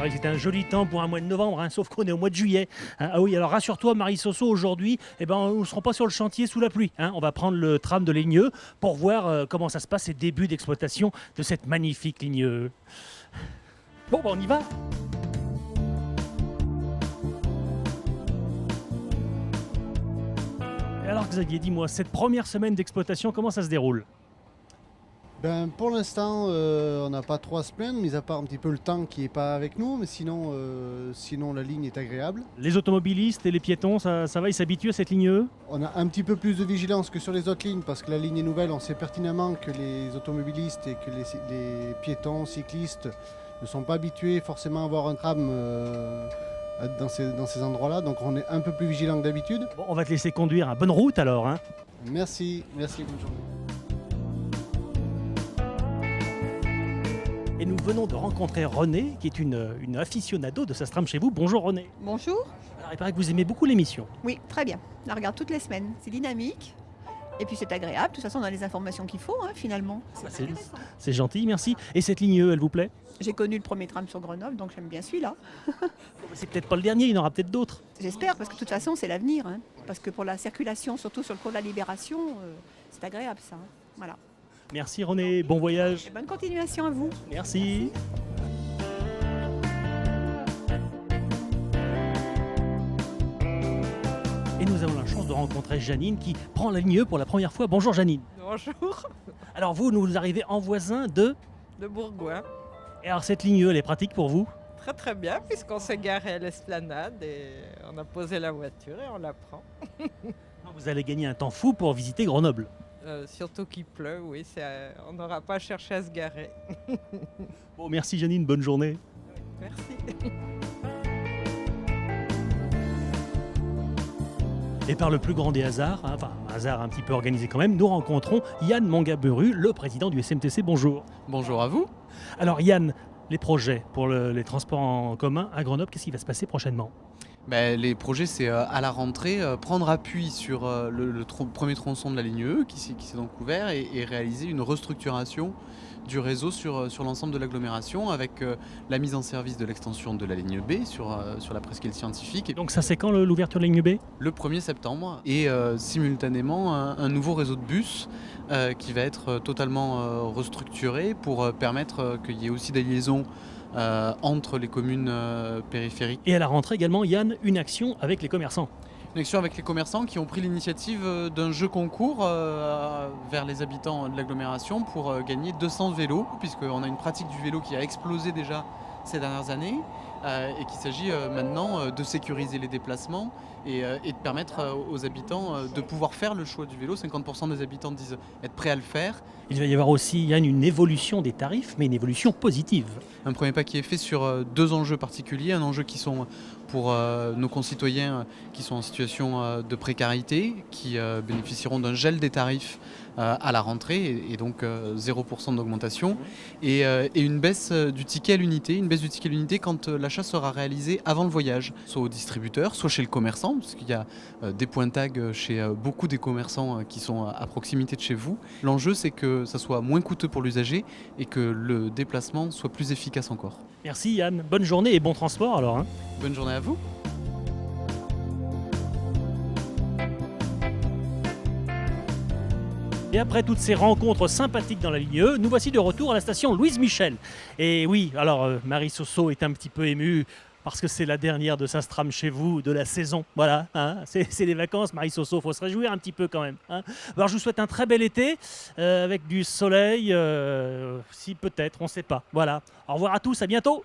vrai que c'était un joli temps pour un mois de novembre, hein, sauf qu'on est au mois de juillet. Hein. Ah oui, alors rassure-toi Marie-Soso, aujourd'hui, on ne sera pas sur le chantier sous la pluie. Hein. On va prendre le tram de Ligneux pour voir comment ça se passe, ces débuts d'exploitation de cette magnifique ligne. Bon, on y va. Et alors Xavier, dis-moi, cette première semaine d'exploitation, comment ça se déroule? Pour l'instant, on n'a pas trop à se plaindre, mis à part un petit peu le temps qui n'est pas avec nous, mais sinon la ligne est agréable. Les automobilistes et les piétons, ça va, ils s'habituent à cette ligne E? On a un petit peu plus de vigilance que sur les autres lignes, parce que la ligne est nouvelle, on sait pertinemment que les automobilistes et que les piétons, cyclistes ne sont pas habitués forcément à avoir un tram dans ces endroits-là, donc on est un peu plus vigilant que d'habitude. Bon, on va te laisser conduire à bonne route alors. Hein. Merci, bonne journée. Et nous venons de rencontrer René, qui est une aficionado de Sastram chez vous. Bonjour René. Bonjour. Alors il paraît que vous aimez beaucoup l'émission. Oui, très bien. Je la regarde toutes les semaines. C'est dynamique. Et puis c'est agréable. De toute façon, on a les informations qu'il faut, finalement. C'est gentil, merci. Et cette ligne E, elle vous plaît? J'ai connu le premier tram sur Grenoble, donc j'aime bien celui-là. C'est peut-être pas le dernier, il y en aura peut-être d'autres. J'espère, parce que de toute façon, c'est l'avenir. Parce que pour la circulation, surtout sur le cours de la Libération, c'est agréable, ça. Voilà. Merci René, bon voyage. Et bonne continuation à vous. Merci. Et nous avons la chance de rencontrer Janine qui prend la ligne E pour la première fois. Bonjour Janine. Bonjour, Alors vous arrivez en voisin de... de Bourgoin. Et alors cette ligne E, elle est pratique pour vous? Très très bien, puisqu'on s'est garé à l'esplanade et on a posé la voiture et on la prend. Vous allez gagner un temps fou pour visiter Grenoble. Surtout qu'il pleut, oui, on n'aura pas cherché à se garer. Bon, merci Janine, bonne journée. Merci. Et par le plus grand des hasards, enfin un hasard un petit peu organisé quand même, nous rencontrons Yann Mangaburu, le président du SMTC. Bonjour. Bonjour à vous. Alors Yann, les projets pour les transports en commun à Grenoble, qu'est-ce qui va se passer prochainement? Les projets, c'est à la rentrée, prendre appui sur le premier tronçon de la ligne E qui s'est donc ouvert et réaliser une restructuration du réseau sur l'ensemble de l'agglomération avec la mise en service de l'extension de la ligne B sur la presqu'île scientifique. Donc ça c'est quand l'ouverture de la ligne B? Le 1er septembre et simultanément un nouveau réseau de bus qui va être totalement restructuré pour permettre qu'il y ait aussi des liaisons entre les communes périphériques. Et à la rentrée également, Yann, une action avec les commerçants. Une action avec les commerçants qui ont pris l'initiative d'un jeu concours vers les habitants de l'agglomération pour gagner 200 vélos, puisqu'on a une pratique du vélo qui a explosé déjà ces dernières années et qu'il s'agit maintenant de sécuriser les déplacements et de permettre aux habitants de pouvoir faire le choix du vélo. 50% des habitants disent être prêts à le faire. Il va y avoir aussi, Yann, une évolution des tarifs, mais une évolution positive. Un premier pas qui est fait sur deux enjeux particuliers. Un enjeu qui sont pour nos concitoyens qui sont en situation de précarité, qui bénéficieront d'un gel des tarifs à la rentrée et donc 0% d'augmentation et une baisse du ticket à l'unité, quand l'achat sera réalisé avant le voyage, soit au distributeur, soit chez le commerçant, parce qu'il y a des points tags chez beaucoup des commerçants qui sont à proximité de chez vous. L'enjeu, c'est que ça soit moins coûteux pour l'usager et que le déplacement soit plus efficace encore. Merci Yann, bonne journée et bon transport alors. Hein. Bonne journée à vous. Et après toutes ces rencontres sympathiques dans la ligne E, nous voici de retour à la station Louise Michel. Et oui, alors Marie-Soso est un petit peu émue parce que c'est la dernière de Sastram chez vous de la saison. Voilà, hein, c'est les vacances, Marie-Soso, il faut se réjouir un petit peu quand même. Hein. Alors je vous souhaite un très bel été avec du soleil, si peut-être, on ne sait pas. Voilà, au revoir à tous, à bientôt.